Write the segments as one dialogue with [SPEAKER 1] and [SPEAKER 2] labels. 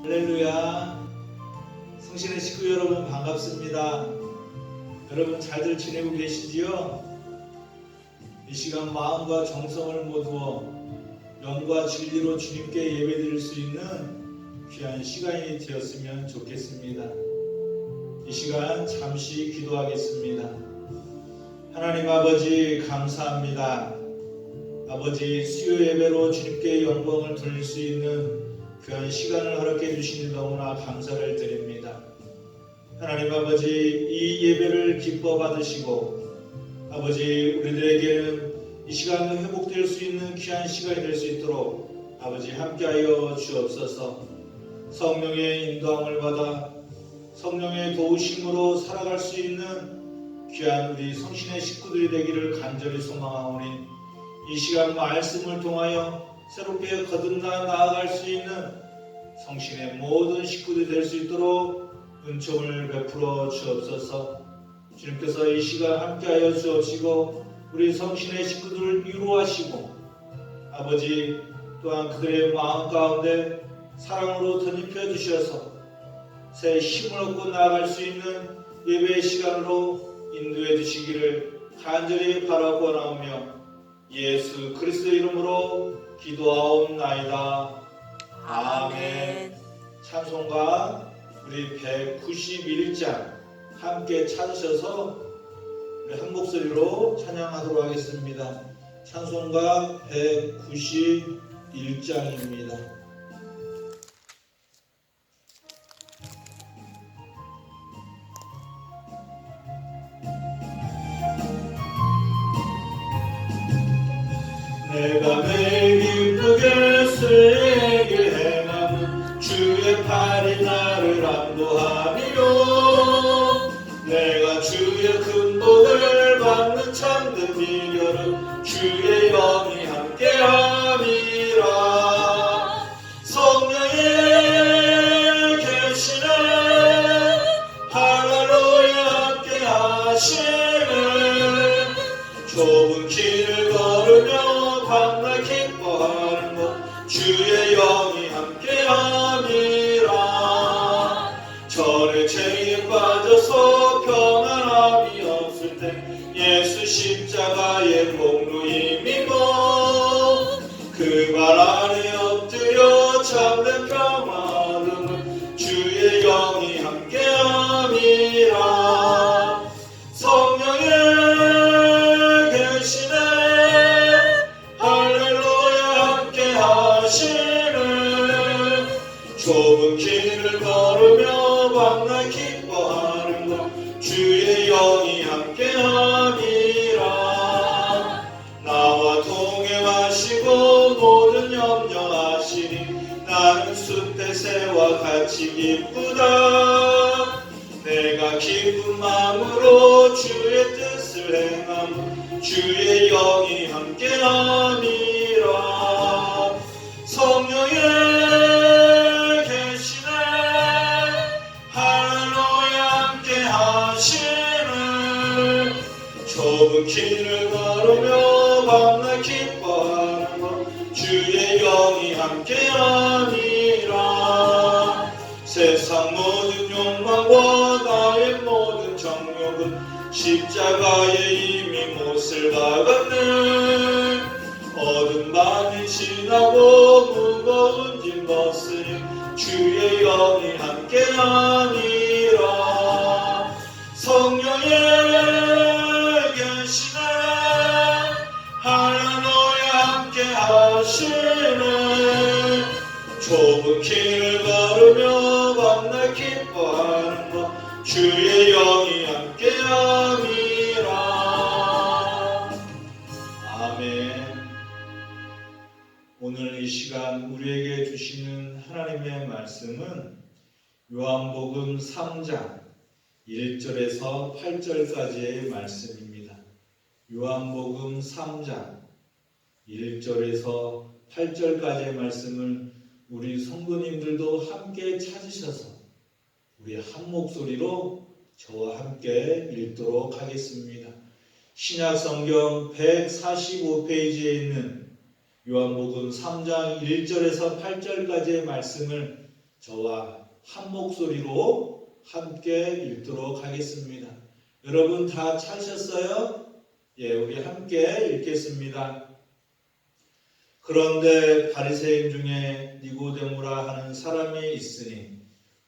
[SPEAKER 1] 할렐루야. 성신의 식구 여러분 반갑습니다. 여러분 잘들 지내고 계시지요? 이 시간 마음과 정성을 모두어 영과 진리로 주님께 예배드릴 수 있는 귀한 시간이 되었으면 좋겠습니다. 이 시간 잠시 기도하겠습니다. 하나님 아버지 감사합니다. 아버지 수요 예배로 주님께 영광을 돌릴 수 있는 귀한 시간을 허락해 주시니 너무나 감사를 드립니다. 하나님 아버지 이 예배를 기뻐 받으시고 아버지 우리들에게는 이 시간 회복될 수 있는 귀한 시간이 될 수 있도록 아버지 함께하여 주옵소서. 성령의 인도함을 받아 성령의 도우심으로 살아갈 수 있는 귀한 우리 성신의 식구들이 되기를 간절히 소망하오니 이 시간 말씀을 통하여 새롭게 거듭나 나아갈 수 있는 성신의 모든 식구들이 될 수 있도록 은총을 베풀어 주옵소서. 주님께서 이 시간 함께하여 주옵시고 우리 성신의 식구들을 위로하시고 아버지 또한 그들의 마음 가운데 사랑으로 덧입혀 주셔서 새 힘을 얻고 나아갈 수 있는 예배의 시간으로 인도해 주시기를 간절히 바라고나오며 예수 그리스도 이름으로 기도하옵나이다. 아멘. 찬송가 우리 191장 함께 찾으셔서 우리 한 목소리로 찬양하도록 하겠습니다. 찬송가 191장입니다. 내가 매일 기쁘게 쓰길 행함은 주의 팔이 나를 안보하리요. 내가 주의 큰 복을 받는 참된 비결은 주의 영이 함께함이라. 성령이 계시네 할렐루야 함께하시네. 좁은 길을 걸으며 밤낮 기뻐하는 것 주의 영이 함께함이라. 전에 죄에 빠져서 평안함이 없을 때 예수 십자가의 공로 힘입어 그 발 아래 엎드려 참된 평화 얻음은 주의 영이 함께함이라. 성령의 좁은 길을 걸으며 밤낮 기뻐하는 것 주의 영이 함께함이라. 나와 동행하시고 모든 염려하시니 나는 숲의 새와 같이 기쁘다. 내가 기쁜 마음으로 주의 뜻을 행함은 주의 영이 함께함이라. 성령의 좁은 길을 걸으며 밤낮 기뻐하는 것 주의 영이 함께함이라. 세상 모든 욕망과 나의 모든 정욕은 십자가에 이미 못을 박았네. 어둠 밤이 지나고 무거운 짐 벗으니 주의 영이 함께함이라. 성령의 좁은 길을 걸으며 밤낮 기뻐하는 것 주의 영이 함께함이라. 아멘. 오늘 이 시간 우리에게 주시는 하나님의 말씀은 요한복음 3장 1절에서 8절까지의 말씀입니다. 요한복음 3장 1절에서 8절까지의 말씀을 우리 성도님들도 함께 찾으셔서 우리 한 목소리로 저와 함께 읽도록 하겠습니다. 신약성경 145페이지에 있는 요한복음 3장 1절에서 8절까지의 말씀을 저와 한 목소리로 함께 읽도록 하겠습니다. 여러분 다 찾으셨어요? 예, 우리 함께 읽겠습니다. 그런데 바리새인 중에 니고데모라 하는 사람이 있으니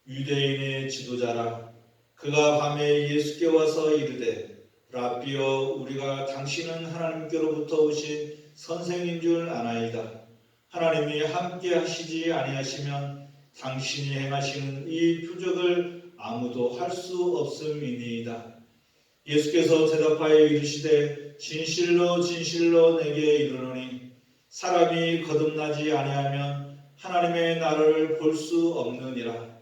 [SPEAKER 1] 유대인의 지도자라. 그가 밤에 예수께 와서 이르되 라비여, 우리가 당신은 하나님께로부터 오신 선생인 줄 아나이다. 하나님이 함께 하시지 아니하시면 당신이 행하시는 이 표적을 아무도 할 수 없음이니이다. 예수께서 대답하여 이르시되 진실로 진실로 내게 이르노니 사람이 거듭나지 아니하면 하나님의 나라를 볼 수 없느니라.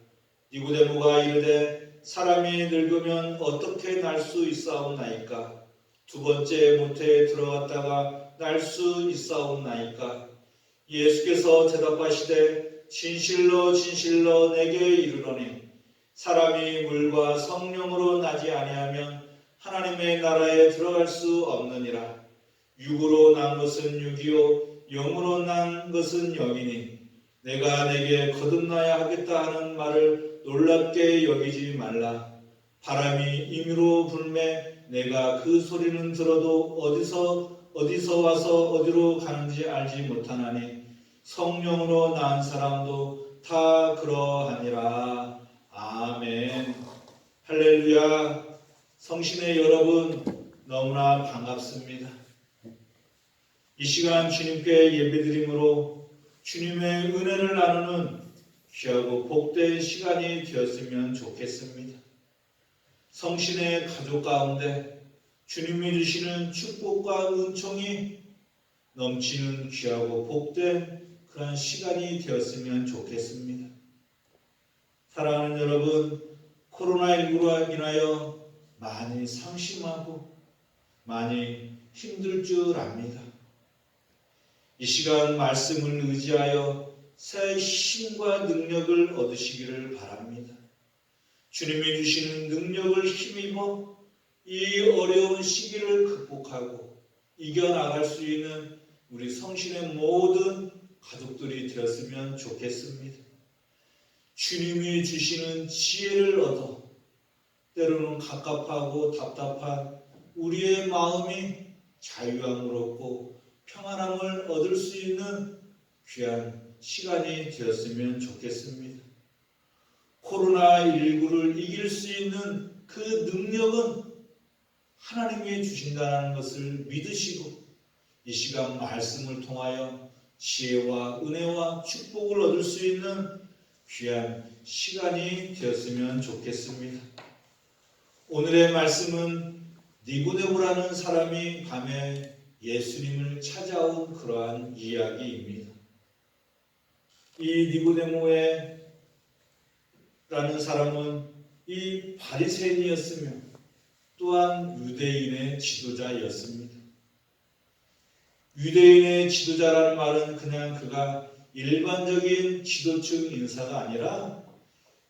[SPEAKER 1] 니고데모가 이르되 사람이 늙으면 어떻게 날 수 있사옵나이까? 두 번째 모태에 들어갔다가 날 수 있사옵나이까? 예수께서 대답하시되 진실로 진실로 내게 이르노니 사람이 물과 성령으로 나지 아니하면 하나님의 나라에 들어갈 수 없느니라. 육으로 난 것은 육이요 영으로 난 것은 영이니 내가 내게 거듭나야 하겠다 하는 말을 놀랍게 여기지 말라. 바람이 임의로 불매 내가 그 소리는 들어도 어디서 와서 어디로 가는지 알지 못하나니 성령으로 낳은 사람도 다 그러하니라. 아멘. 할렐루야. 성신의 여러분, 너무나 반갑습니다. 이 시간 주님께 예배드림으로 주님의 은혜를 나누는 귀하고 복된 시간이 되었으면 좋겠습니다. 성신의 가족 가운데 주님이 주시는 축복과 은총이 넘치는 귀하고 복된 그런 시간이 되었으면 좋겠습니다. 사랑하는 여러분, 코로나19로 인하여 많이 상심하고 많이 힘들 줄 압니다. 이 시간 말씀을 의지하여 새 힘과 능력을 얻으시기를 바랍니다. 주님이 주시는 능력을 힘입어 이 어려운 시기를 극복하고 이겨나갈 수 있는 우리 성신의 모든 가족들이 되었으면 좋겠습니다. 주님이 주시는 지혜를 얻어 때로는 갑갑하고 답답한 우리의 마음이 자유함을 얻고 평안함을 얻을 수 있는 귀한 시간이 되었으면 좋겠습니다. 코로나19를 이길 수 있는 그 능력은 하나님이 주신다는 것을 믿으시고 이 시간 말씀을 통하여 지혜와 은혜와 축복을 얻을 수 있는 귀한 시간이 되었으면 좋겠습니다. 오늘의 말씀은 니고데모라는 사람이 밤에 예수님을 찾아온 그러한 이야기입니다. 이 니고데모라는 사람은 이 바리새인이었으며 또한 유대인의 지도자였습니다. 유대인의 지도자라는 말은 그냥 그가 일반적인 지도층 인사가 아니라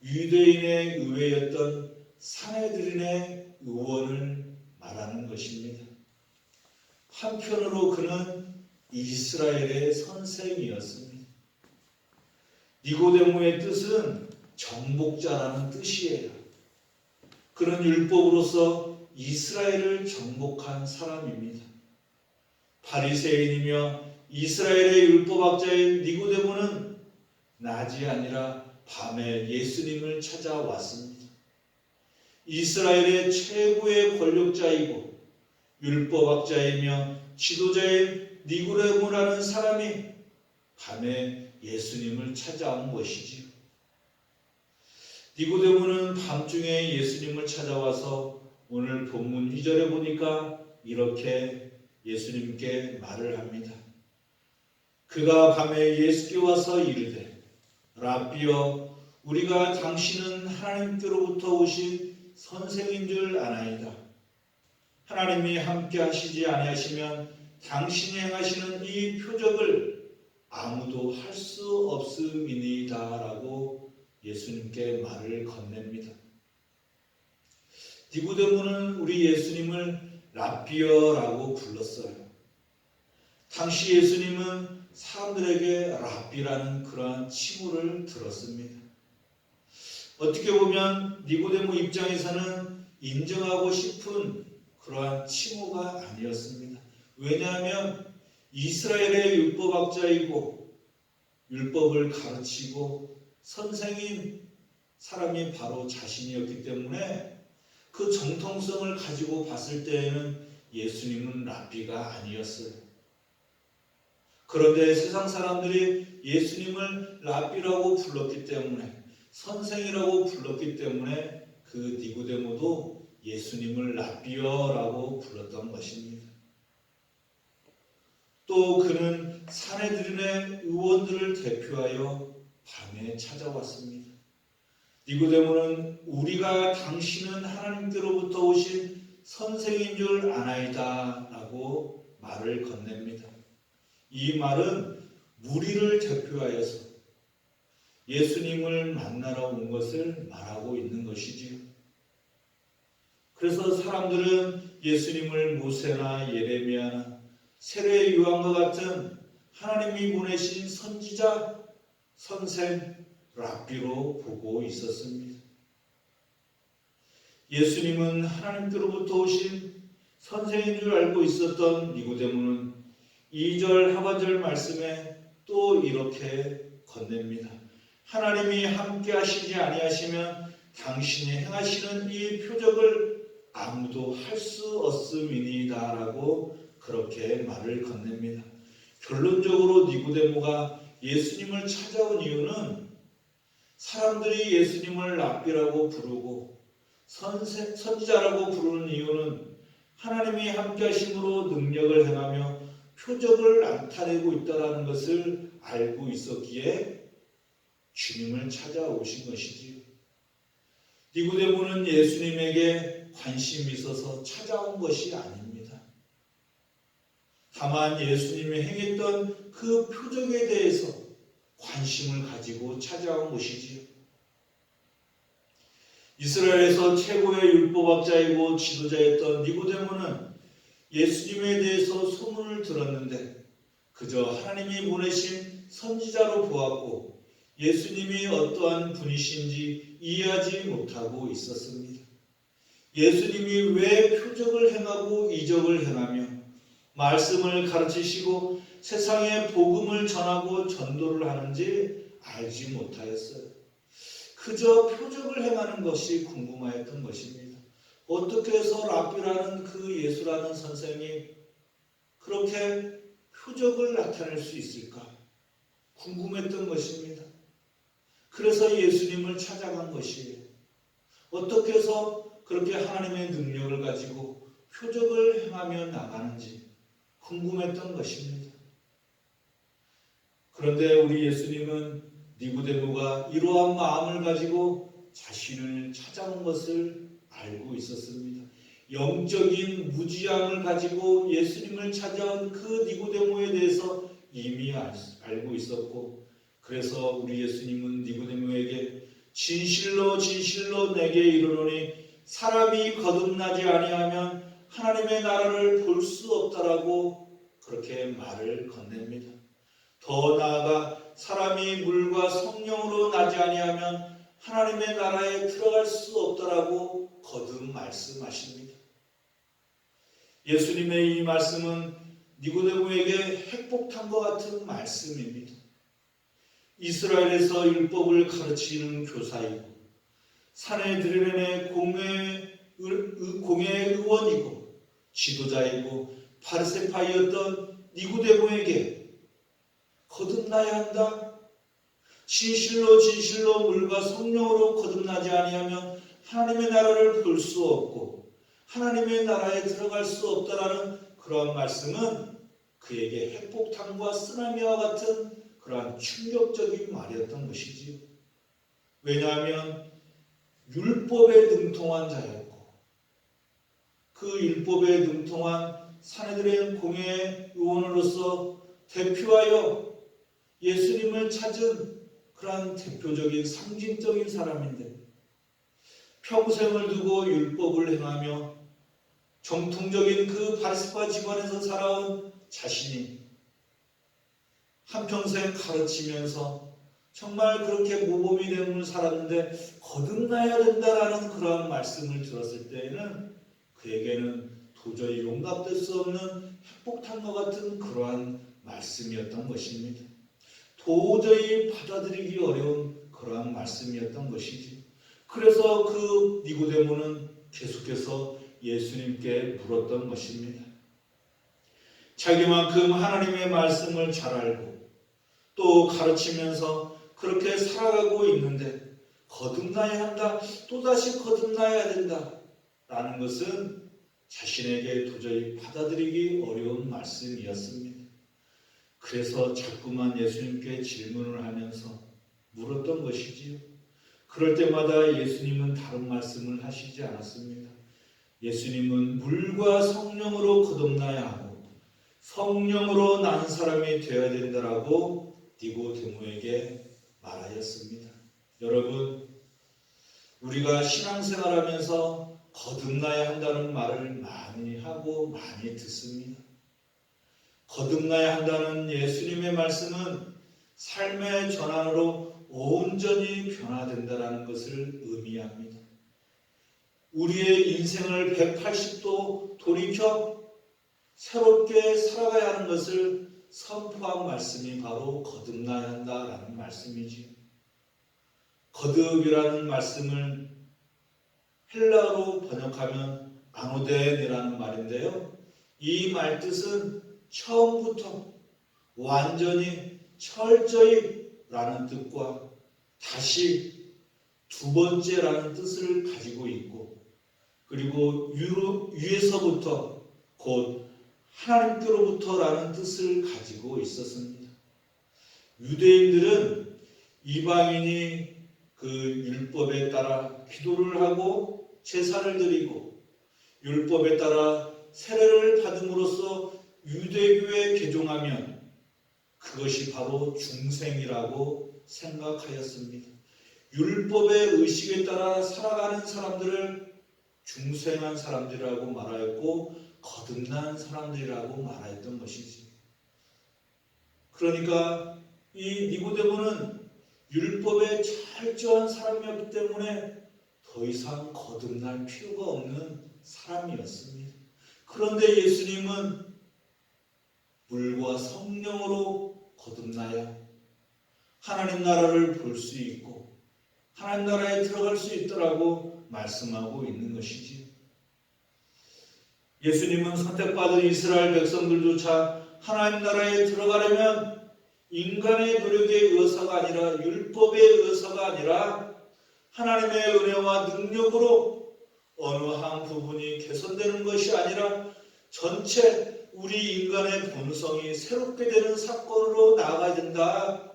[SPEAKER 1] 유대인의 의회였던 사내들인의 의원을 말하는 것입니다. 한편으로 그는 이스라엘의 선생이었습니다. 니고데모의 뜻은 정복자라는 뜻이에요. 그는 율법으로서 이스라엘을 정복한 사람입니다. 바리새인이며 이스라엘의 율법학자인 니고데모는 낮이 아니라 밤에 예수님을 찾아왔습니다. 이스라엘의 최고의 권력자이고 율법학자이며 지도자인 니고데모라는 사람이 밤에 예수님을 찾아온 것이지요. 니고데모는 밤중에 예수님을 찾아와서 오늘 본문 2절에 보니까 이렇게 예수님께 말을 합니다. 그가 밤에 예수께 와서 이르되 라비여, 우리가 당신은 하나님께로부터 오신 선생인 줄 아나이다. 하나님이 함께 하시지 아니하시면 당신이 행하시는 이 표적을 아무도 할 수 없음이니이다 라고 예수님께 말을 건넵니다. 니고데모는 우리 예수님을 라비어라고 불렀어요. 당시 예수님은 사람들에게 라비라는 그러한 칭호를 들었습니다. 어떻게 보면 니고데모 입장에서는 인정하고 싶은 그러한 칭호가 아니었습니다. 왜냐하면 이스라엘의 율법학자이고 율법을 가르치고 선생인 사람이 바로 자신이었기 때문에 그 정통성을 가지고 봤을 때에는 예수님은 랍비가 아니었어요. 그런데 세상 사람들이 예수님을 랍비라고 불렀기 때문에, 선생이라고 불렀기 때문에 그 니고데모도 예수님을 랍비여라고 불렀던 것입니다. 또 그는 산헤드린의 의원들을 대표하여 밤에 찾아왔습니다. 니고데모는 우리가 당신은 하나님께로부터 오신 선생인 줄 아나이다 라고 말을 건넵니다. 이 말은 무리를 대표하여서 예수님을 만나러 온 것을 말하고 있는 것이지요. 그래서 사람들은 예수님을 모세나 예레미야나 세례 요한과 같은 하나님이 보내신 선지자, 선생, 랍비로 보고 있었습니다. 예수님은 하나님께로부터 오신 선생인 줄 알고 있었던 니고데모는 2절 하반절 말씀에 또 이렇게 건넵니다. 하나님이 함께 하시지 아니하시면 당신이 행하시는 이 표적을 아무도 할 수 없음이니이다 라고 그렇게 말을 건넵니다. 결론적으로 니고데모가 예수님을 찾아온 이유는 사람들이 예수님을 랍비라고 부르고 선지자라고 부르는 이유는 하나님이 함께 하심으로 능력을 행하며 표적을 나타내고 있다는 것을 알고 있었기에 주님을 찾아오신 것이지요. 니고데모는 예수님에게 관심이 있어서 찾아온 것이 아닙니다. 다만 예수님이 행했던 그 표적에 대해서 관심을 가지고 찾아온 것이지요. 이스라엘에서 최고의 율법학자이고 지도자였던 니고데모는 예수님에 대해서 소문을 들었는데 그저 하나님이 보내신 선지자로 보았고 예수님이 어떠한 분이신지 이해하지 못하고 있었습니다. 예수님이 왜 표적을 행하고 이적을 행하며 말씀을 가르치시고 세상에 복음을 전하고 전도를 하는지 알지 못하였어요. 그저 표적을 행하는 것이 궁금하였던 것입니다. 어떻게 해서 랍비라는 그 예수라는 선생이 그렇게 표적을 나타낼 수 있을까? 궁금했던 것입니다. 그래서 예수님을 찾아간 것이에요. 어떻게 해서 그렇게 하나님의 능력을 가지고 표적을 행하며 나가는지 궁금했던 것입니다. 그런데 우리 예수님은 니고데모가 이러한 마음을 가지고 자신을 찾아온 것을 알고 있었습니다. 영적인 무지함을 가지고 예수님을 찾아온 그 니고데모에 대해서 이미 알고 있었고, 그래서 우리 예수님은 니고데모에게 진실로 진실로 내게 이르노니 사람이 거듭나지 아니하면 하나님의 나라를 볼 수 없다라고 그렇게 말을 건넵니다. 더 나아가 사람이 물과 성령으로 나지 아니하면 하나님의 나라에 들어갈 수 없다라고 거듭 말씀하십니다. 예수님의 이 말씀은 니고데모에게 핵폭탄과 같은 말씀입니다. 이스라엘에서 율법을 가르치는 교사이고 산헤드린의 공회의 의원이고 지도자이고 바리새파이였던 니고데모에게 거듭나야 한다. 진실로 진실로 물과 성령으로 거듭나지 아니하면 하나님의 나라를 볼 수 없고 하나님의 나라에 들어갈 수 없다라는 그러한 말씀은 그에게 핵폭탄과 쓰나미와 같은 그러한 충격적인 말이었던 것이지요. 왜냐하면 율법에 능통한 자였고 그 율법에 능통한 산헤드린 공회의 의원으로서 대표하여 예수님을 찾은 그러한 대표적인 상징적인 사람인데 평생을 두고 율법을 행하며 정통적인 그 바리새파 집안에서 살아온 자신이 한평생 가르치면서 정말 그렇게 모범이 됨을 살았는데 거듭나야 된다라는 그러한 말씀을 들었을 때에는 그에게는 도저히 용납될 수 없는 핵폭탄과 같은 그러한 말씀이었던 것입니다. 도저히 받아들이기 어려운 그러한 말씀이었던 것이지. 그래서 그 니고데모는 계속해서 예수님께 물었던 것입니다. 자기만큼 하나님의 말씀을 잘 알고 또 가르치면서 그렇게 살아가고 있는데 거듭나야 한다, 또다시 거듭나야 된다 라는 것은 자신에게 도저히 받아들이기 어려운 말씀이었습니다. 그래서 자꾸만 예수님께 질문을 하면서 물었던 것이지요. 그럴 때마다 예수님은 다른 말씀을 하시지 않았습니다. 예수님은 물과 성령으로 거듭나야 하고 성령으로 난 사람이 되어야 된다라고 니고데모에게 말하였습니다. 여러분, 우리가 신앙생활하면서 거듭나야 한다는 말을 많이 하고 많이 듣습니다. 거듭나야 한다는 예수님의 말씀은 삶의 전환으로 온전히 변화된다는 것을 의미합니다. 우리의 인생을 180도 돌이켜 새롭게 살아가야 하는 것을 선포한 말씀이 바로 거듭나야 한다라는 말씀이지요. 거듭이라는 말씀을 헬라어로 번역하면 아노덴이라는 말인데요. 이 말 뜻은 처음부터 완전히 철저히 라는 뜻과 다시 두 번째라는 뜻을 가지고 있고, 그리고 위에서부터 곧 하나님께로부터라는 뜻을 가지고 있었습니다. 유대인들은 이방인이 그 율법에 따라 기도를 하고 제사를 드리고 율법에 따라 세례를 받음으로써 유대교에 개종하면 그것이 바로 중생이라고 생각하였습니다. 율법의 의식에 따라 살아가는 사람들을 중생한 사람들이라고 말하였고 거듭난 사람들이라고 말하였던 것이지. 그러니까 이 니고데모는 율법에 철저한 사람이었기 때문에 더 이상 거듭날 필요가 없는 사람이었습니다. 그런데 예수님은 물과 성령으로 거듭나야 하나님 나라를 볼 수 있고 하나님 나라에 들어갈 수 있더라고 말씀하고 있는 것이지요. 예수님은 선택받은 이스라엘 백성들조차 하나님 나라에 들어가려면 인간의 노력에 의해서가 아니라 율법에 의해서가 아니라 하나님의 은혜와 능력으로 어느 한 부분이 개선되는 것이 아니라 전체 우리 인간의 본성이 새롭게 되는 사건으로 나아가야 된다라는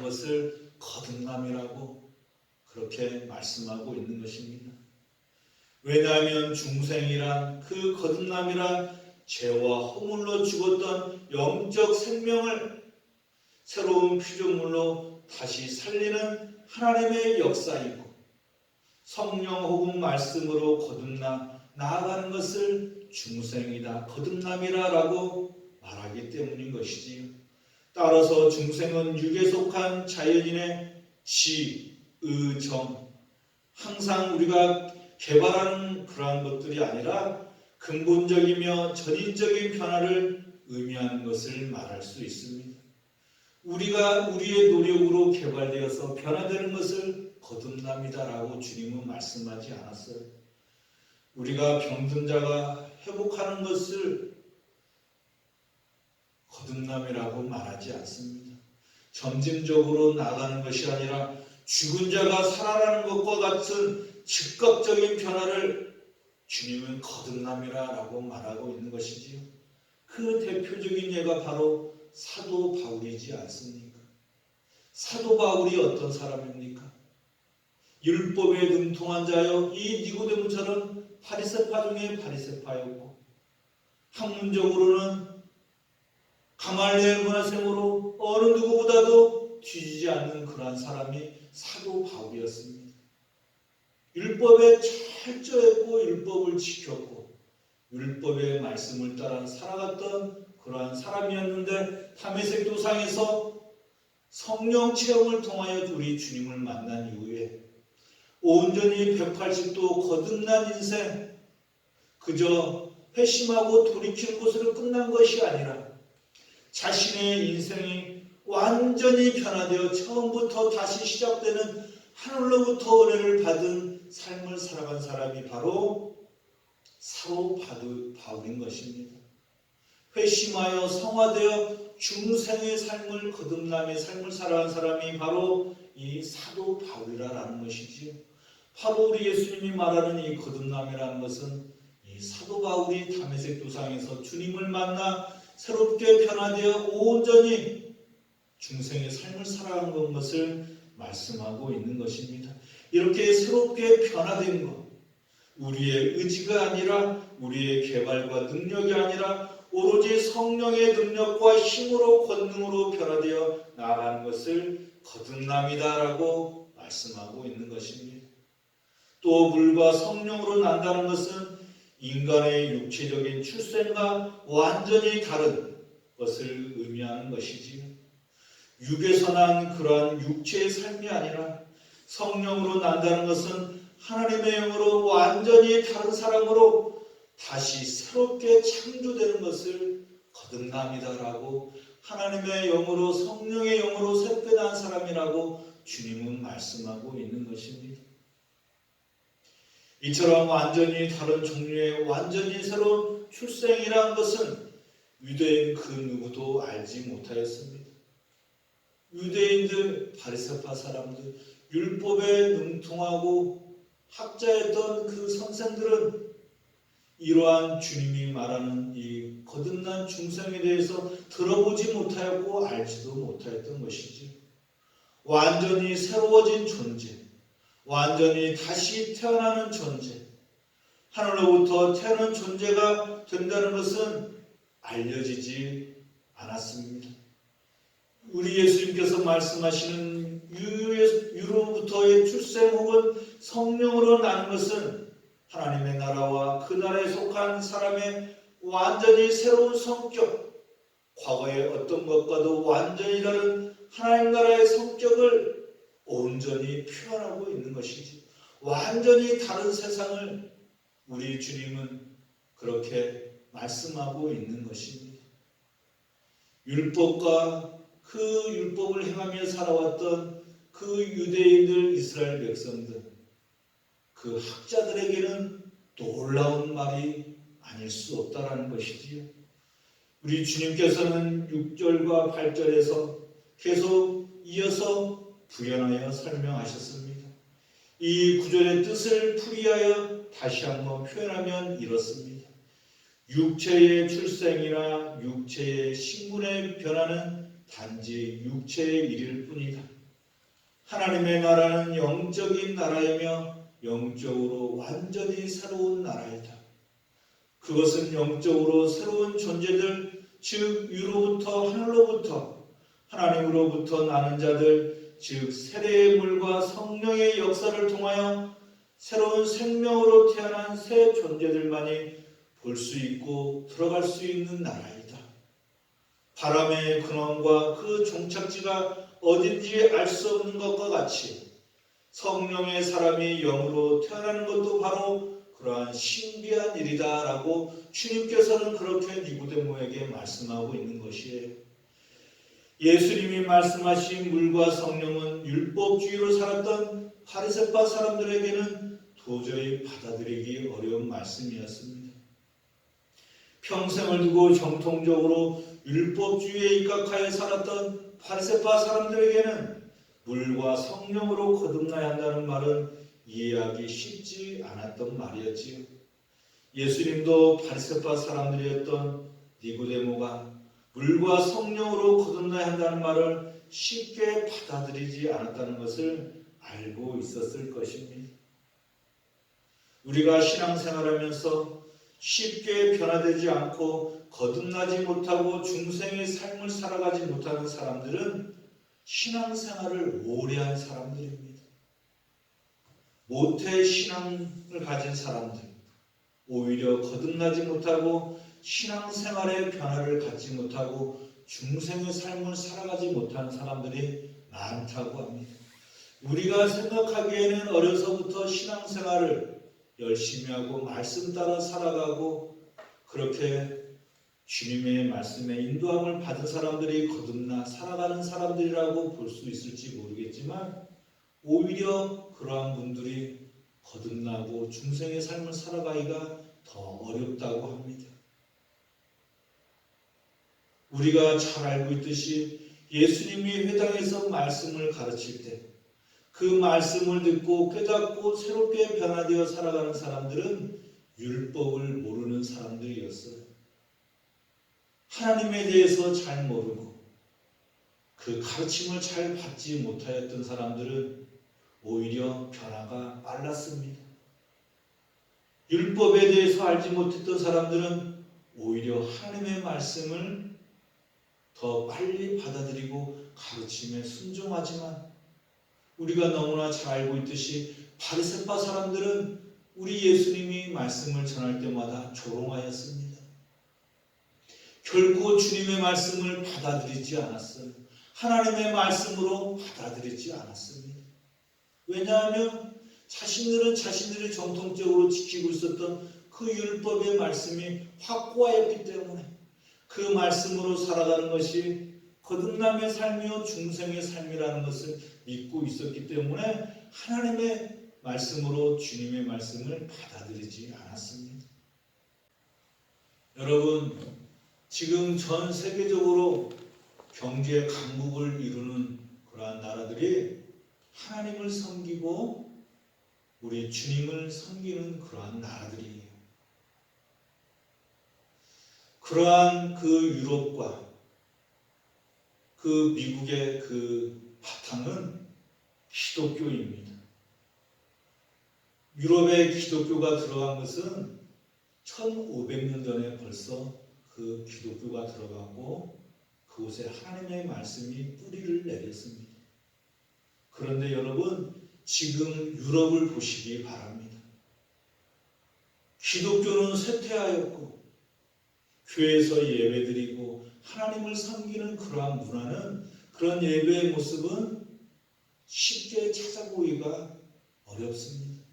[SPEAKER 1] 것을 거듭남이라고 그렇게 말씀하고 있는 것입니다. 왜냐하면 중생이란 그 거듭남이란 죄와 허물로 죽었던 영적 생명을 새로운 피조물로 다시 살리는 하나님의 역사이고 성령 혹은 말씀으로 거듭나 나아가는 것을 중생이다, 거듭남이라고 말하기 때문인 것이지요. 따라서 중생은 육에 속한 자연인의 지, 의, 정, 항상 우리가 개발하는 그러한 것들이 아니라 근본적이며 전인적인 변화를 의미하는 것을 말할 수 있습니다. 우리가 우리의 노력으로 개발되어서 변화되는 것을 거듭남이다라고 주님은 말씀하지 않았어요. 우리가 병든 자가 회복하는 것을 거듭남이라고 말하지 않습니다. 점진적으로 나아가는 것이 아니라 죽은 자가 살아나는 것과 같은 즉각적인 변화를 주님은 거듭남이라고 말하고 있는 것이지요. 그 대표적인 예가 바로 사도 바울이지 않습니까? 사도 바울이 어떤 사람입니까? 율법에 능통한 자여 이 니고데모처럼 바리새파 중에 바리새파였고 학문적으로는 가말리엘 문화생으로 어느 누구보다도 뒤지지 않는 그러한 사람이 사도 바울이었습니다. 율법에 철저했고 율법을 지켰고 율법의 말씀을 따라 살아갔던 그러한 사람이었는데 다메섹 도상에서 성령 체험을 통하여 우리 주님을 만난 이후에 온전히 180도 거듭난 인생, 그저 회심하고 돌이키는 것으로 끝난 것이 아니라 자신의 인생이 완전히 변화되어 처음부터 다시 시작되는 하늘로부터 은혜를 받은 삶을 살아간 사람이 바로 사도 바울인 것입니다. 회심하여 성화되어 중생의 삶을 거듭남의 삶을 살아간 사람이 바로 이 사도 바울이라는 것이지요. 바로 우리 예수님이 말하는 이 거듭남이라는 것은 이 사도 바울이 다메섹 도상에서 주님을 만나 새롭게 변화되어 온전히 중생의 삶을 살아가는 것을 말씀하고 있는 것입니다. 이렇게 새롭게 변화된 것, 우리의 의지가 아니라 우리의 개발과 능력이 아니라 오로지 성령의 능력과 힘으로 권능으로 변화되어 나아가는 것을 거듭남이다라고 말씀하고 있는 것입니다. 또 물과 성령으로 난다는 것은 인간의 육체적인 출생과 완전히 다른 것을 의미하는 것이지요. 육에서 난 그러한 육체의 삶이 아니라 성령으로 난다는 것은 하나님의 영으로 완전히 다른 사람으로 다시 새롭게 창조되는 것을 거듭남이다라고 하나님의 영으로 성령의 영으로 새롭게 난 사람이라고 주님은 말씀하고 있는 것입니다. 이처럼 완전히 다른 종류의 완전히 새로운 출생이라는 것은 유대인 그 누구도 알지 못하였습니다. 유대인들, 바리새파 사람들, 율법에 능통하고 학자였던 그 선생들은 이러한 주님이 말하는 이 거듭난 중생에 대해서 들어보지 못하였고 알지도 못하였던 것이지. 완전히 새로워진 존재, 완전히 다시 태어나는 존재, 하늘로부터 태어난 존재가 된다는 것은 알려지지 않았습니다. 우리 예수님께서 말씀하시는 유로부터의 출생 혹은 성령으로 나는 것은 하나님의 나라와 그 나라에 속한 사람의 완전히 새로운 성격, 과거의 어떤 것과도 완전히 다른 하나님 나라의 성격을 온전히 표현하고 있는 것이지. 완전히 다른 세상을 우리 주님은 그렇게 말씀하고 있는 것입니다. 율법과 그 율법을 행하며 살아왔던 그 유대인들, 이스라엘 백성들, 그 학자들에게는 놀라운 말이 아닐 수 없다라는 것이지요. 우리 주님께서는 6절과 8절에서 계속 이어서 부연하여 설명하셨습니다. 이 구절의 뜻을 풀이하여 다시 한번 표현하면 이렇습니다. 육체의 출생이나 육체의 신분의 변화는 단지 육체의 일일 뿐이다. 하나님의 나라는 영적인 나라이며 영적으로 완전히 새로운 나라이다. 그것은 영적으로 새로운 존재들, 즉 유로부터 하늘로부터 하나님으로부터 나는 자들, 즉 세례의 물과 성령의 역사를 통하여 새로운 생명으로 태어난 새 존재들만이 볼 수 있고 들어갈 수 있는 나라이다. 바람의 근원과 그 종착지가 어딘지 알 수 없는 것과 같이 성령의 사람이 영으로 태어나는 것도 바로 그러한 신비한 일이다라고 주님께서는 그렇게 니고데모에게 말씀하고 있는 것이에요. 예수님이 말씀하신 물과 성령은 율법주의로 살았던 바리새파 사람들에게는 도저히 받아들이기 어려운 말씀이었습니다. 평생을 두고 정통적으로 율법주의에 입각하여 살았던 바리새파 사람들에게는 물과 성령으로 거듭나야 한다는 말은 이해하기 쉽지 않았던 말이었지요. 예수님도 바리새파 사람들이었던 니고데모가 물과 성령으로 거듭나야 한다는 말을 쉽게 받아들이지 않았다는 것을 알고 있었을 것입니다. 우리가 신앙생활하면서 쉽게 변화되지 않고 거듭나지 못하고 중생의 삶을 살아가지 못하는 사람들은 신앙생활을 오래 한 사람들입니다. 모태 신앙을 가진 사람들, 오히려 거듭나지 못하고 신앙생활의 변화를 갖지 못하고 중생의 삶을 살아가지 못하는 사람들이 많다고 합니다. 우리가 생각하기에는 어려서부터 신앙생활을 열심히 하고 말씀 따라 살아가고 그렇게 주님의 말씀에 인도함을 받은 사람들이 거듭나 살아가는 사람들이라고 볼 수 있을지 모르겠지만 오히려 그러한 분들이 거듭나고 중생의 삶을 살아가기가 더 어렵다고 합니다. 우리가 잘 알고 있듯이 예수님이 회당에서 말씀을 가르칠 때 그 말씀을 듣고 깨닫고 새롭게 변화되어 살아가는 사람들은 율법을 모르는 사람들이었어요. 하나님에 대해서 잘 모르고 그 가르침을 잘 받지 못하였던 사람들은 오히려 변화가 빨랐습니다. 율법에 대해서 알지 못했던 사람들은 오히려 하나님의 말씀을 더 빨리 받아들이고 가르침에 순종하지만 우리가 너무나 잘 알고 있듯이 바리새파 사람들은 우리 예수님이 말씀을 전할 때마다 조롱하였습니다. 결코 주님의 말씀을 받아들이지 않았어요. 하나님의 말씀으로 받아들이지 않았습니다. 왜냐하면 자신들은 자신들이 정통적으로 지키고 있었던 그 율법의 말씀이 확고하였기 때문에 그 말씀으로 살아가는 것이 거듭남의 삶이요 중생의 삶이라는 것을 믿고 있었기 때문에 하나님의 말씀으로 주님의 말씀을 받아들이지 않았습니다. 여러분, 지금 전 세계적으로 경제 강국을 이루는 그러한 나라들이 하나님을 섬기고 우리 주님을 섬기는 그러한 나라들이에요. 그러한 그 유럽과 그 미국의 그 바탕은 기독교입니다. 유럽에 기독교가 들어간 것은 1500년 전에 벌써 그 기독교가 들어가고 그곳에 하나님의 말씀이 뿌리를 내렸습니다. 그런데 여러분, 지금 유럽을 보시기 바랍니다. 기독교는 쇠퇴하였고 교회에서 예배드리고 하나님을 섬기는 그러한 문화는, 그런 예배의 모습은 쉽게 찾아보기가 어렵습니다.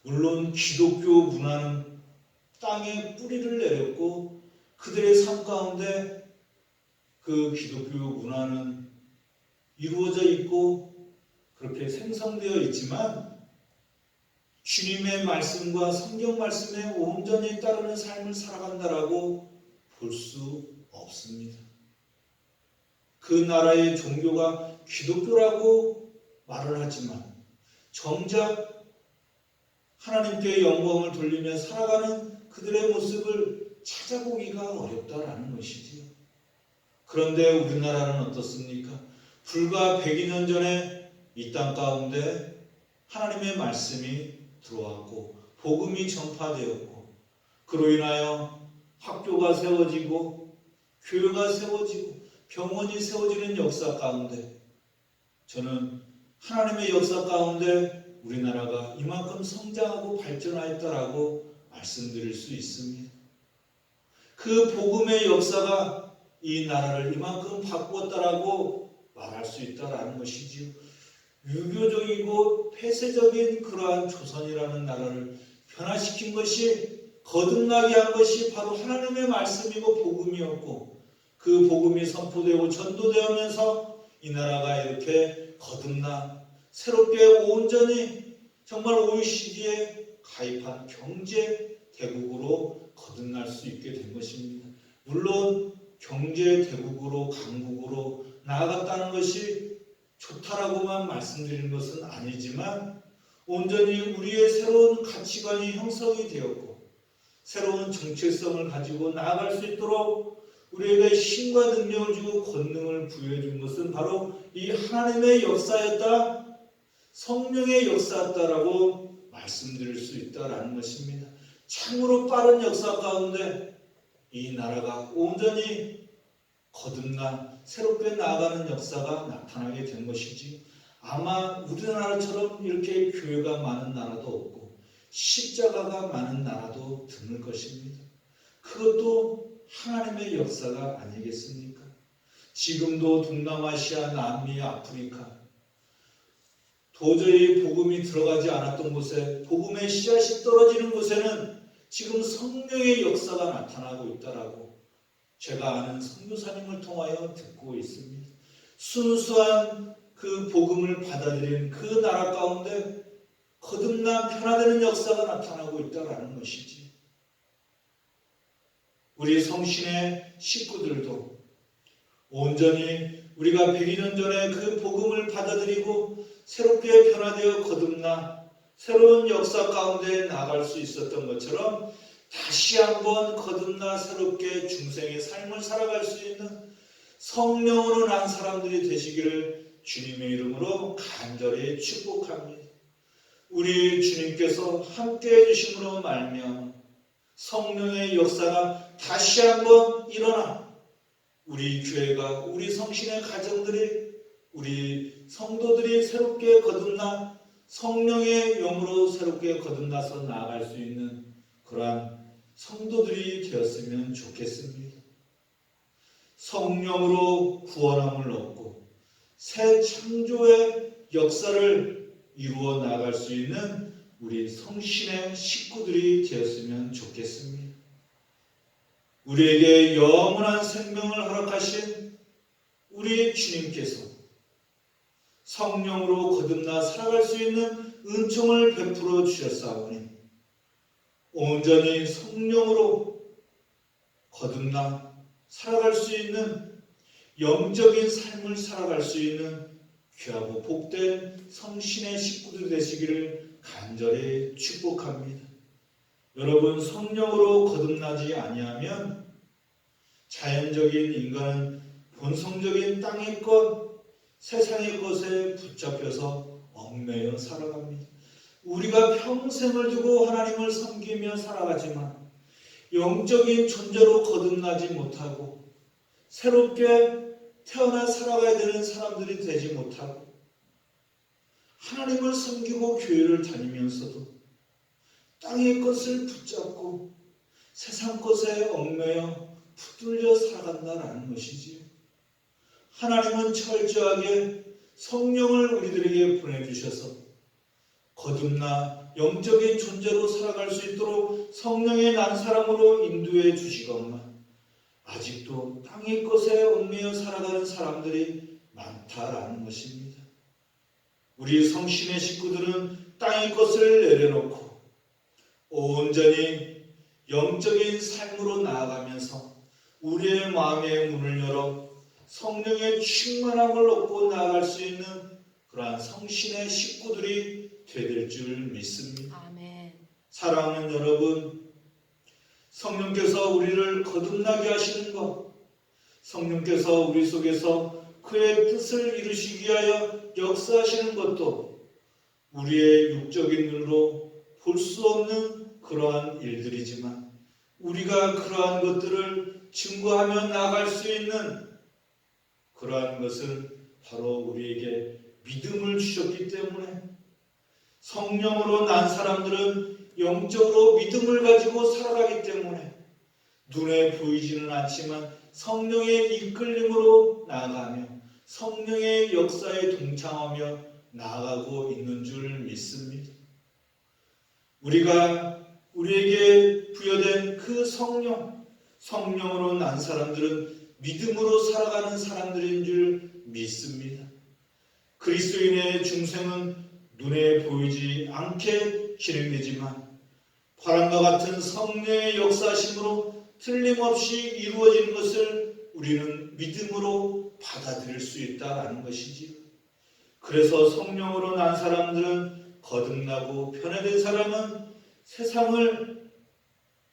[SPEAKER 1] 물론 기독교 문화는 땅에 뿌리를 내렸고 그들의 삶 가운데 그 기독교 문화는 이루어져 있고 그렇게 생성되어 있지만 주님의 말씀과 성경 말씀에 온전히 따르는 삶을 살아간다라고 볼 수 없습니다. 그 나라의 종교가 기독교라고 말을 하지만 정작 하나님께 영광을 돌리며 살아가는 그들의 모습을 찾아보기가 어렵다라는 것이지요. 그런데 우리나라는 어떻습니까? 불과 100여 전에 이 땅 가운데 하나님의 말씀이 들어왔고 복음이 전파되었고 그로 인하여 학교가 세워지고 교회가 세워지고 병원이 세워지는 역사 가운데 저는 하나님의 역사 가운데 우리나라가 이만큼 성장하고 발전하였다라고 말씀드릴 수 있습니다. 그 복음의 역사가 이 나라를 이만큼 바꾸었다라고 말할 수 있다라는 것이지요. 유교적이고 폐쇄적인 그러한 조선이라는 나라를 변화시킨 것이, 거듭나게 한 것이 바로 하나님의 말씀이고 복음이었고 그 복음이 선포되고 전도되면서 이 나라가 이렇게 거듭나 새롭게 온전히 정말 OECD에 가입한 경제 대국으로 거듭날 수 있게 된 것입니다. 물론 경제 대국으로 강국으로 나아갔다는 것이 좋다라고만 말씀드리는 것은 아니지만 온전히 우리의 새로운 가치관이 형성이 되었고 새로운 정체성을 가지고 나아갈 수 있도록 우리에게 힘과 능력을 주고 권능을 부여해 준 것은 바로 이 하나님의 역사였다, 성령의 역사였다라고 말씀드릴 수 있다라는 것입니다. 참으로 빠른 역사 가운데 이 나라가 온전히 거듭나 새롭게 나아가는 역사가 나타나게 된 것이지, 아마 우리나라처럼 이렇게 교회가 많은 나라도 없고 십자가가 많은 나라도 드물 것입니다. 그것도 하나님의 역사가 아니겠습니까? 지금도 동남아시아, 남미, 아프리카 도저히 복음이 들어가지 않았던 곳에 복음의 씨앗이 떨어지는 곳에는 지금 성령의 역사가 나타나고 있다라고 제가 아는 선교사님을 통하여 듣고 있습니다. 순수한 그 복음을 받아들인 그 나라 가운데 거듭나 변화되는 역사가 나타나고 있다라는 것이지. 우리 성신의 식구들도 온전히 우리가 100년 전에 그 복음을 받아들이고 새롭게 변화되어 거듭나 새로운 역사 가운데 나아갈 수 있었던 것처럼 다시 한번 거듭나 새롭게 중생의 삶을 살아갈 수 있는 성령으로 난 사람들이 되시기를 주님의 이름으로 간절히 축복합니다. 우리 주님께서 함께해 주심으로 말미암아 성령의 역사가 다시 한번 일어나 우리 교회가, 우리 성신의 가정들이, 우리 성도들이 새롭게 거듭나 성령의 영으로 새롭게 거듭나서 나아갈 수 있는 그러한 성도들이 되었으면 좋겠습니다. 성령으로 구원함을 얻고 새 창조의 역사를 이루어 나아갈 수 있는 우리 성신의 식구들이 되었으면 좋겠습니다. 우리에게 영원한 생명을 허락하신 우리 주님께서 성령으로 거듭나 살아갈 수 있는 은총을 베풀어 주셨사오니 온전히 성령으로 거듭나 살아갈 수 있는 영적인 삶을 살아갈 수 있는 귀하고 복된 성신의 식구들 되시기를 간절히 축복합니다. 여러분, 성령으로 거듭나지 아니하면 자연적인 인간은 본성적인 땅의 것, 세상의 것에 붙잡혀서 얽매여 살아갑니다. 우리가 평생을 두고 하나님을 섬기며 살아가지만 영적인 존재로 거듭나지 못하고 새롭게 태어나 살아가야 되는 사람들이 되지 못하고 하나님을 섬기고 교회를 다니면서도 땅의 것을 붙잡고 세상 것에 얽매여 붙들려 살아간다는 것이지요. 하나님은 철저하게 성령을 우리들에게 보내주셔서 거듭나 영적인 존재로 살아갈 수 있도록 성령의 난 사람으로 인도해 주시건만 아직도 땅의 것에 얽매여 살아가는 사람들이 많다라는 것입니다. 우리 성신의 식구들은 땅의 것을 내려놓고 온전히 영적인 삶으로 나아가면서 우리의 마음의 문을 열어 성령의 충만함을 얻고 나아갈 수 있는 그러한 성신의 식구들이 되될 줄 믿습니다.
[SPEAKER 2] 아멘.
[SPEAKER 1] 사랑하는 여러분, 성령께서 우리를 거듭나게 하시는 것, 성령께서 우리 속에서 그의 뜻을 이루시기 위하여 역사하시는 것도 우리의 육적인 눈으로 볼 수 없는 그러한 일들이지만 우리가 그러한 것들을 증거하며 나아갈 수 있는 그러한 것은 바로 우리에게 믿음을 주셨기 때문에 성령으로 난 사람들은 영적으로 믿음을 가지고 살아가기 때문에 눈에 보이지는 않지만 성령의 이끌림으로 나아가며 성령의 역사에 동참하며 나아가고 있는 줄 믿습니다. 우리가 우리에게 부여된 그 성령으로 난 사람들은 믿음으로 살아가는 사람들인 줄 믿습니다. 그리스도인의 중생은 눈에 보이지 않게 진행되지만 바람과 같은 성령의 역사심으로 틀림없이 이루어지는 것을 우리는 믿음으로 받아들일 수 있다는 것이지요. 그래서 성령으로 난 사람들은 거듭나고 변화된 사람은 세상을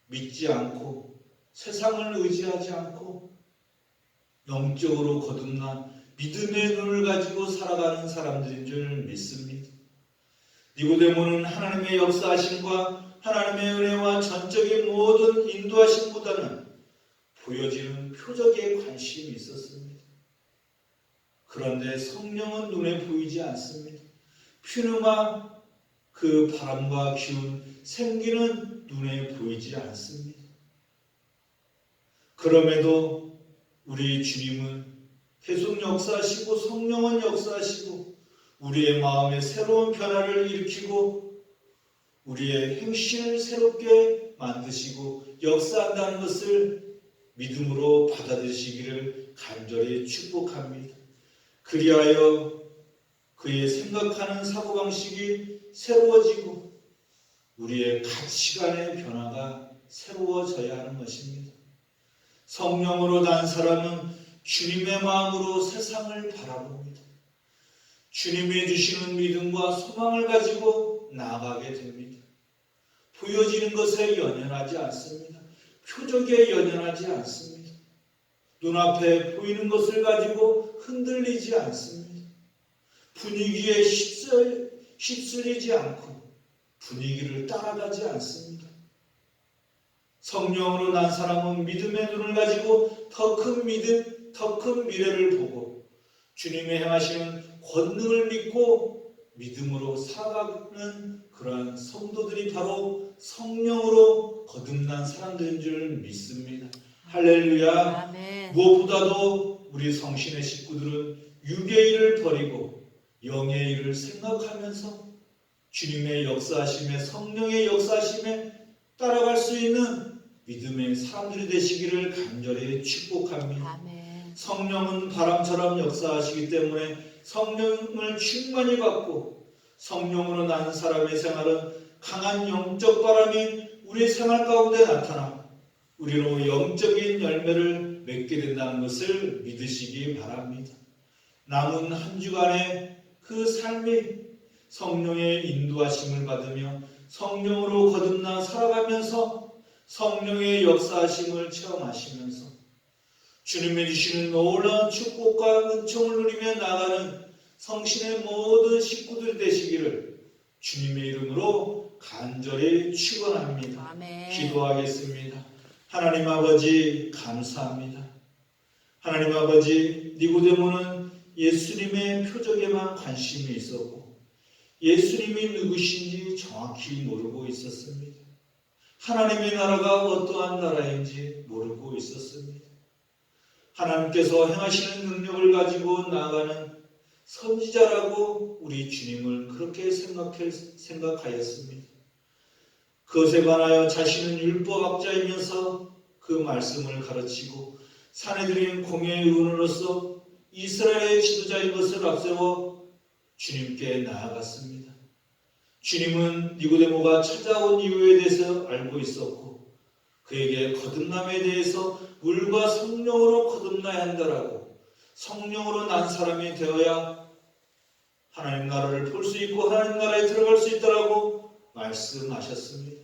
[SPEAKER 1] 믿지 않고 세상을 의지하지 않고 영적으로 거듭나 믿음의 눈을 가지고 살아가는 사람들인 줄 믿습니다. 니고데모는 하나님의 역사하심과 하나님의 은혜와 전적인 모든 인도하심보다는 보여지는 표적에 관심이 있었습니다. 그런데 성령은 눈에 보이지 않습니다. 퓨누마 그 바람과 기운, 생기는 눈에 보이지 않습니다. 그럼에도 우리 주님은 계속 역사하시고 성령은 역사하시고 우리의 마음에 새로운 변화를 일으키고 우리의 행실을 새롭게 만드시고 역사한다는 것을 믿음으로 받아들이시기를 간절히 축복합니다. 그리하여 그의 생각하는 사고방식이 새로워지고 우리의 가치관의 변화가 새로워져야 하는 것입니다. 성령으로 난 사람은 주님의 마음으로 세상을 바라봅니다. 주님이 주시는 믿음과 소망을 가지고 나아가게 됩니다. 보여지는 것에 연연하지 않습니다. 표적에 연연하지 않습니다. 눈앞에 보이는 것을 가지고 흔들리지 않습니다. 분위기에 휩쓸리지 않고 분위기를 따라가지 않습니다. 성령으로 난 사람은 믿음의 눈을 가지고 더 큰 믿음, 더 큰 미래를 보고 주님의 행하시는 권능을 믿고 믿음으로 살아가는 그러한 성도들이 바로 성령으로 거듭난 사람들인 줄 믿습니다. 할렐루야.
[SPEAKER 2] 아멘.
[SPEAKER 1] 무엇보다도 우리 성신의 식구들은 육의 일을 버리고 영의 일을 생각하면서 주님의 역사하심에 성령의 역사하심에 따라갈 수 있는 믿음의 사람들이 되시기를 간절히 축복합니다.
[SPEAKER 2] 아멘.
[SPEAKER 1] 성령은 바람처럼 역사하시기 때문에 성령을 충만히 받고 성령으로 난 사람의 생활은 강한 영적 바람이 우리 생활 가운데 나타나 우리로 영적인 열매를 맺게 된다는 것을 믿으시기 바랍니다. 남은 한 주간의 그 삶이 성령의 인도하심을 받으며 성령으로 거듭나 살아가면서 성령의 역사하심을 체험하시면서 주님이 주시는 놀라운 축복과 은총을 누리며 나가는 성신의 모든 식구들 되시기를 주님의 이름으로 간절히 축원합니다.
[SPEAKER 2] 아멘.
[SPEAKER 1] 기도하겠습니다. 하나님 아버지 감사합니다. 하나님 아버지 니고데모는 예수님의 표적에만 관심이 있었고 예수님이 누구신지 정확히 모르고 있었습니다. 하나님의 나라가 어떠한 나라인지 모르고 있었습니다. 하나님께서 행하시는 능력을 가지고 나아가는 선지자라고 우리 주님을 그렇게 생각하였습니다. 그것에 관하여 자신은 율법학자이면서 그 말씀을 가르치고 사내들인 공예의 의원으로서 이스라엘의 지도자인 것을 앞세워 주님께 나아갔습니다. 주님은 니고데모가 찾아온 이유에 대해서 알고 있었고 그에게 거듭남에 대해서 물과 성령으로 거듭나야 한다라고 성령으로 난 사람이 되어야 하나님 나라를 볼 수 있고 하나님 나라에 들어갈 수 있다라고 말씀하셨습니다.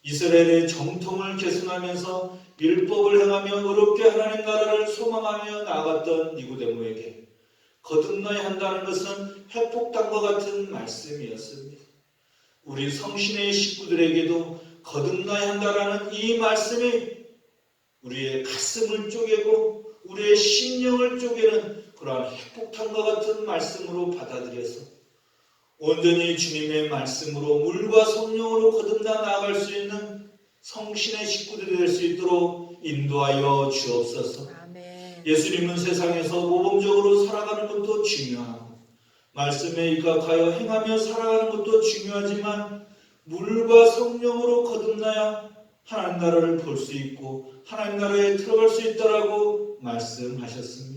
[SPEAKER 1] 이스라엘의 정통을 계승하면서 율법을 행하며 의롭게 하나님 나라를 소망하며 나아갔던 니고데모에게 거듭나야 한다는 것은 회복당과 같은 말씀이었습니다. 우리 성신의 식구들에게도 거듭나야 한다라는 이 말씀이 우리의 가슴을 쪼개고 우리의 심령을 쪼개는 그러한 회복당과 같은 말씀으로 받아들여서 온전히 주님의 말씀으로 물과 성령으로 거듭나 나아갈 수 있는 성신의 식구들이 될 수 있도록 인도하여 주옵소서.
[SPEAKER 2] 아멘.
[SPEAKER 1] 예수님은 세상에서 모범적으로 살아가는 것도 중요하고 말씀에 입각하여 행하며 살아가는 것도 중요하지만 물과 성령으로 거듭나야 하나님 나라를 볼 수 있고 하나님 나라에 들어갈 수 있다라고 말씀하셨습니다.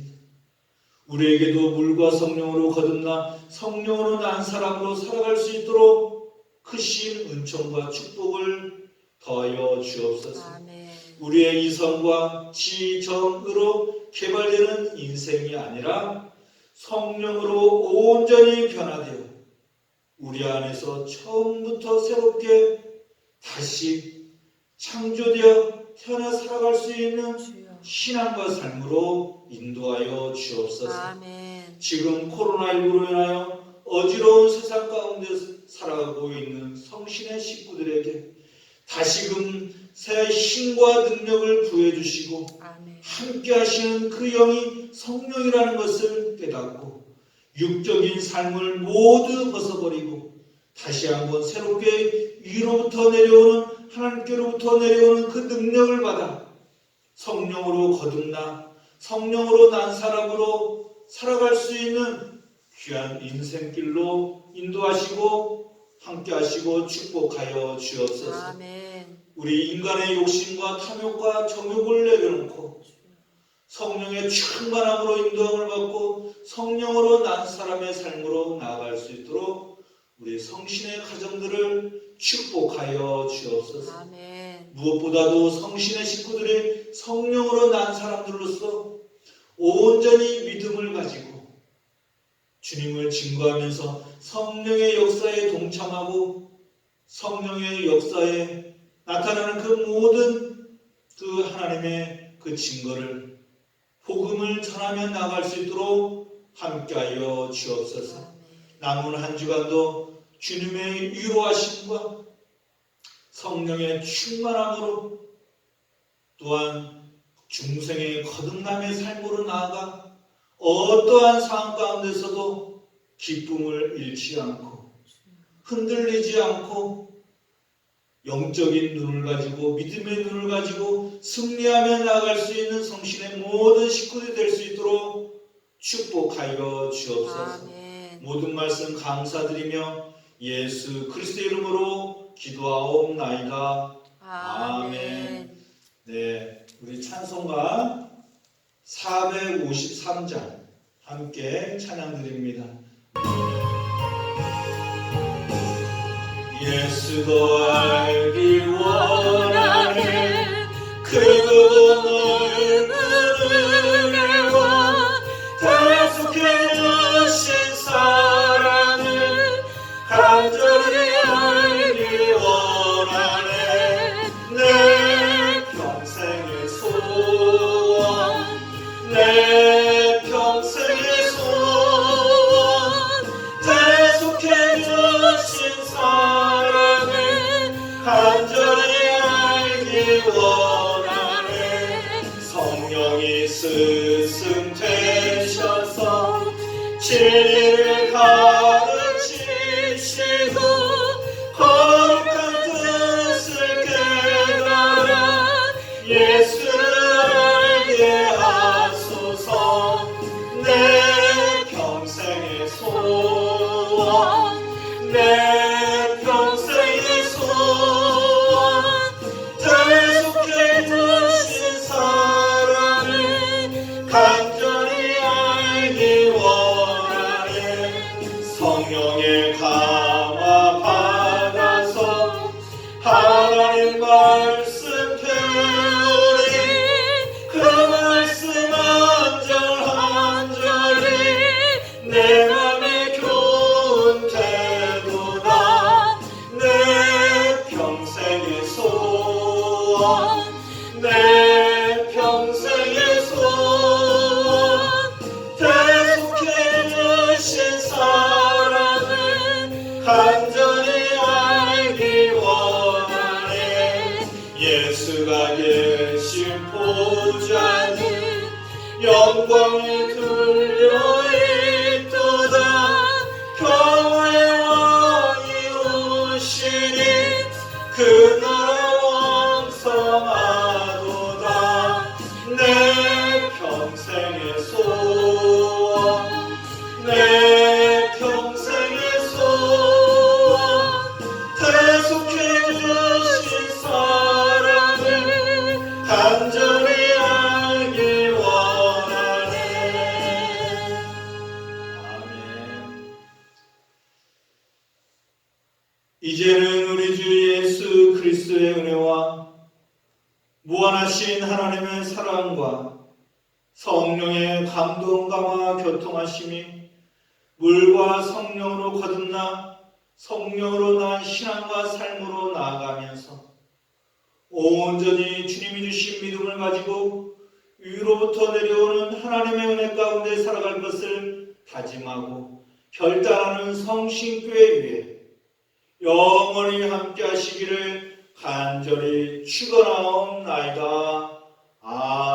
[SPEAKER 1] 우리에게도 물과 성령으로 거듭나 성령으로 난 사람으로 살아갈 수 있도록 크신 은총과 축복을 더하여 주옵소서.
[SPEAKER 2] 아멘.
[SPEAKER 1] 우리의 이성과 지정으로 개발되는 인생이 아니라 성령으로 온전히 변화되어 우리 안에서 처음부터 새롭게 다시 창조되어 태어나 살아갈 수 있는
[SPEAKER 2] 주여.
[SPEAKER 1] 신앙과 삶으로 인도하여 주옵소서.
[SPEAKER 2] 아멘.
[SPEAKER 1] 지금 코로나19로 인하여 어지러운 세상 가운데 살아가고 있는 성신의 식구들에게 다시금 새 힘과 능력을 부여주시고
[SPEAKER 2] 아멘.
[SPEAKER 1] 함께 하시는 그 영이 성령이라는 것을 깨닫고 육적인 삶을 모두 벗어버리고 다시 한번 새롭게 위로부터 내려오는 하나님께로부터 내려오는 그 능력을 받아 성령으로 거듭나 성령으로 난 사람으로 살아갈 수 있는 귀한 인생길로 인도하시고 함께하시고 축복하여 주옵소서.
[SPEAKER 2] 아멘.
[SPEAKER 1] 우리 인간의 욕심과 탐욕과 정욕을 내려놓고 성령의 충만함으로 인도함을 받고 성령으로 난 사람의 삶으로 나아갈 수 있도록 우리 성신의 가정들을 축복하여 주옵소서.
[SPEAKER 2] 아멘.
[SPEAKER 1] 무엇보다도 성신의 식구들이 성령으로 난 사람들로서 온전히 믿음을 가지고 주님을 증거하면서 성령의 역사에 동참하고 성령의 역사에 나타나는 그 모든 그 하나님의 그 증거를 복음을 전하며 나갈 수 있도록 함께하여 주옵소서. 남은 한 주간도 주님의 위로하심과 성령의 충만함으로 또한 중생의 거듭남의 삶으로 나아가 어떠한 상황 가운데서도 기쁨을 잃지 않고 흔들리지 않고 영적인 눈을 가지고 믿음의 눈을 가지고 승리하며 나아갈 수 있는 성신의 모든 식구들이 될 수 있도록 축복하여 주옵소서.
[SPEAKER 2] 아멘.
[SPEAKER 1] 모든 말씀 감사드리며 예수 그리스도의 이름으로 기도하옵나이다.
[SPEAKER 2] 아멘.
[SPEAKER 1] 네, 우리 찬송가 453장 함께 찬양드립니다. 예수도 알기 원하네 그 넓은 은혜와 다속해 주신 사랑을 간절히 알기 원하네 내 평생의 소원 내 평생의 소원 다속해 주신 사랑을 간절히 알기 원하네 성령이 스승 되셔서 진리를 가르치시고 거룩한 뜻을 깨달아 예수를 알게 하소서 내 평생의 소원 내 평생의 소원 대속해 주신 사랑을 간절히 알기 원하네 성령의 감화 받아서 하나님 말씀 배우리 그 말씀 한 절 한 절이 내 맘에 교훈 되도다 내 평생의 소원 내 평생의 소원 대속해 주신 사랑을 간절히 알기 원하네 예수가 계신 보좌는 영광이 둘려있도다 평화의 왕이 오시니 그 나라 왕성하도다 내 평생의 소원 내 평생의 소원 대속해 주신 사랑을 간절히 알기 원하네. 아멘. 이제는 우리 주 예수 그리스도의 은혜와 무한하신 하나님의 사랑과 성령의 감동감화 교통하심이 물과 성령으로 거듭나 성령으로 난 신앙과 삶으로 나아가면서 온전히 주님이 주신 믿음을 가지고 위로부터 내려오는 하나님의 은혜 가운데 살아갈 것을 다짐하고 결단하는 성신교회 위에 영원히 함께 하시기를 간절히 축원하옵나이다. 아멘.